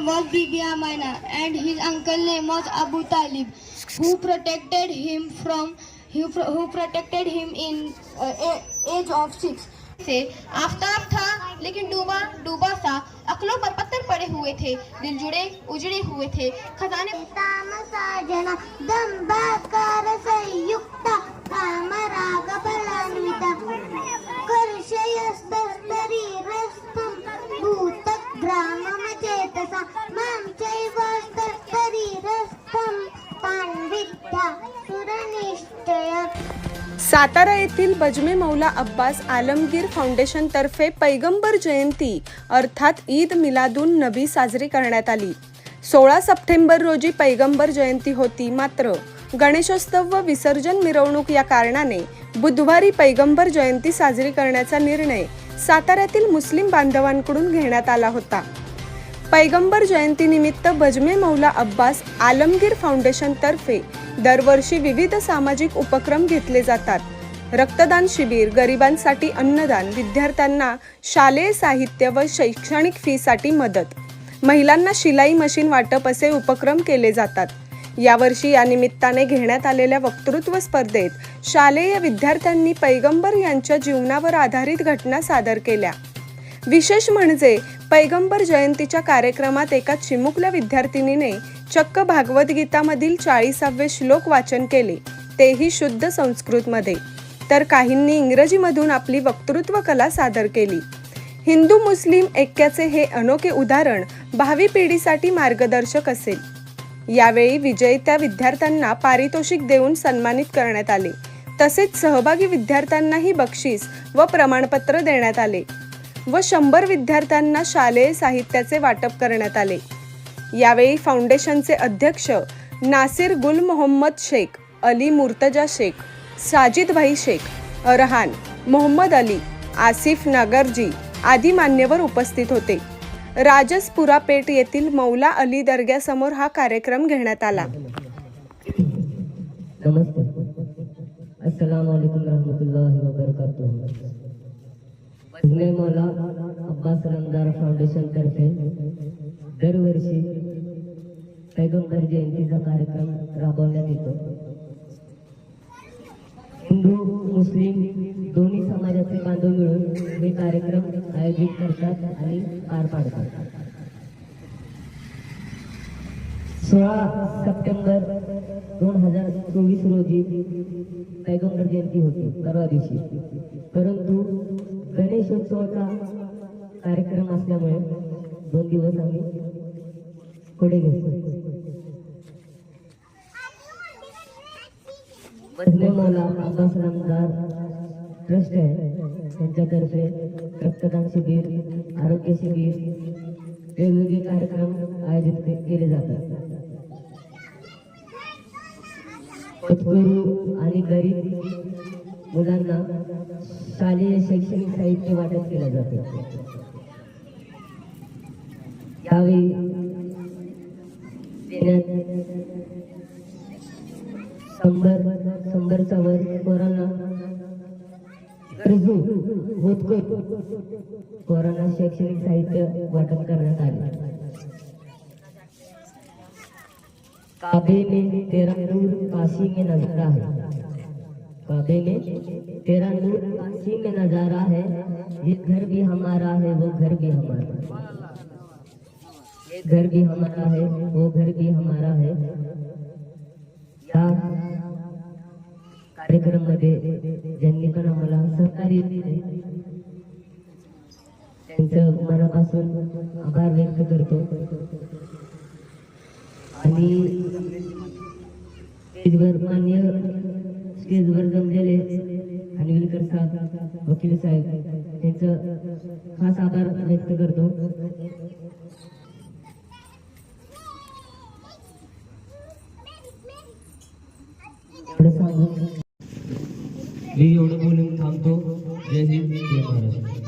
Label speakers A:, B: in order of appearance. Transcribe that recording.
A: name was Bibi Amina and his uncle name was Abu Talib, who protected him in age of 6.
B: से आफ्ताब था लेकिन डूबा डूबा सा, अकलों पर पत्थर पड़े हुए थे, दिल जुड़े उजड़े हुए थे, खजाने
C: साजना दंबाकार संयुक्त कामराग बलान्विता कर्षयस्तरी रस्तम भूतक ग्रामम चेतसा मां चैवास्तरी रस्तम पान्विद्या सुरनिश्चय.
D: सातारा येथील बजमे मौला अब्बास आलमगीर फाउंडेशन तर्फे पैगंबर जयंती अर्थात ईद मिलादुन नबी साजरी करण्यात आली. 16 सप्टेंबर रोजी पैगंबर जयंती होती, मात्र गणेशोत्सव व विसर्जन मिरवणूक या कारणाने बुधवारी पैगंबर जयंती साजरी करण्याचा निर्णय साताऱ्यातील मुस्लिम बांधवांकडून घेण्यात आला होता. पैगंबर जयंतीनिमित्त बजमे मौला अब्बास आलमगीर फाउंडेशन तर्फे दरवर्षी विविध सामाजिक उपक्रम घेतले जातात. रक्तदान शिबिर, गरिबांसाठी अन्नदान, विद्यार्थ्यांना शालेय साहित्य व शैक्षणिक फीसाठी मदत, महिलांना शिलाई मशीन वाटप असे उपक्रम केले जातात. यावर्षी या निमित्ताने घेण्यात आलेल्या वक्तृत्व स्पर्धेत शालेय विद्यार्थ्यांनी पैगंबर यांच्या जीवनावर आधारित घटना सादर केल्या. विशेष म्हणजे पैगंबर जयंतीच्या कार्यक्रमात एका चिमुकल्या विद्यार्थिनीने चक्क भागवत गीतामधील 40वे श्लोक वाचन केले, तेही शुद्ध संस्कृतमध्ये. तर काहींनी इंग्रजीमधून आपली वक्तृत्व कला सादर केली. हिंदू मुस्लिम ऐक्याचे हे अनोखे उदाहरण भावी पिढीसाठी मार्गदर्शक असेल. यावेळी विजेत्या विद्यार्थ्यांना पारितोषिक देऊन सन्मानित करण्यात आले. तसेच सहभागी विद्यार्थ्यांनाही बक्षीस व प्रमाणपत्र देण्यात आले व 100 विद्यार्थ्यांना शालेय साहित्याचे वाटप करण्यात आले. यावेळी फाउंडेशनचे अध्यक्ष नासिर गुल मोहम्मद शेख, अली मुर्तजा शेख, साजिद भाई शेख, अरहान, मोहम्मद अली, आसिफ नागरजी आदी मान्यवर उपस्थित होते. राजसपुरा पेठ येथील मौला अली दर्ग्यासमोर हा कार्यक्रम घेण्यात आला.
E: नमस्ते, अस्सलाम वालेकुम रहमतुल्लाहि व बरकातुहू. बजमे मौला अब्बास आलमगीर फाउंडेशन तर्फे दरवर्षी पैगंबर जयंतीचा कार्यक्रम राबवण्यात येतो. हिंदू मुस्लिम दोन्ही समाजाचे बांधव मिळून हे कार्यक्रम आयोजित करतात आणि पार पाडतात. 16 सप्टेंबर 2024 रोजी पैगंबर जयंती होती, परवा दिवशी. परंतु गणेशोत्सवाचा कार्यक्रम असल्यामुळे 2 दिवस आम्ही पुढे घेतो. बजमे मौला अब्बास आलमगीर ट्रस्ट आहे, त्यांच्यातर्फे रक्तदान शिबिर, आरोग्य शिबिर, वेगवेगळे कार्यक्रम आयोजित केले जातात. पटकरू आणि गरीब मुलांना शालेय शैक्षणिक साहित्य वाटप केलं जाते. यावेळी शंभरचा वर पोरांना गरजू होतकर पोरांना शैक्षणिक साहित्य वाटप करण्यात आले. काबे में तेरा नूर काशी में नजारा है, काबे में तेरा नूर काशी में नजारा है, ये घर भी हमारा है वो घर भी हमारा, ये घर भी हमारा है वो घर भी हमारा है. या कार्यक्रम मध्ये ज्यांनी पण आम्हाला सहकार्य दिले त्यांचं मनापासून आभार व्यक्त करतो. आणि स्टेजवर जमलेले खानविलकर साहेब, वकील साहेब त्यांचं खास आभार व्यक्त करतो. एवढं सांगून मी एवढं बोलून थांबतो. जय हिंद, जय महाराष्ट्र.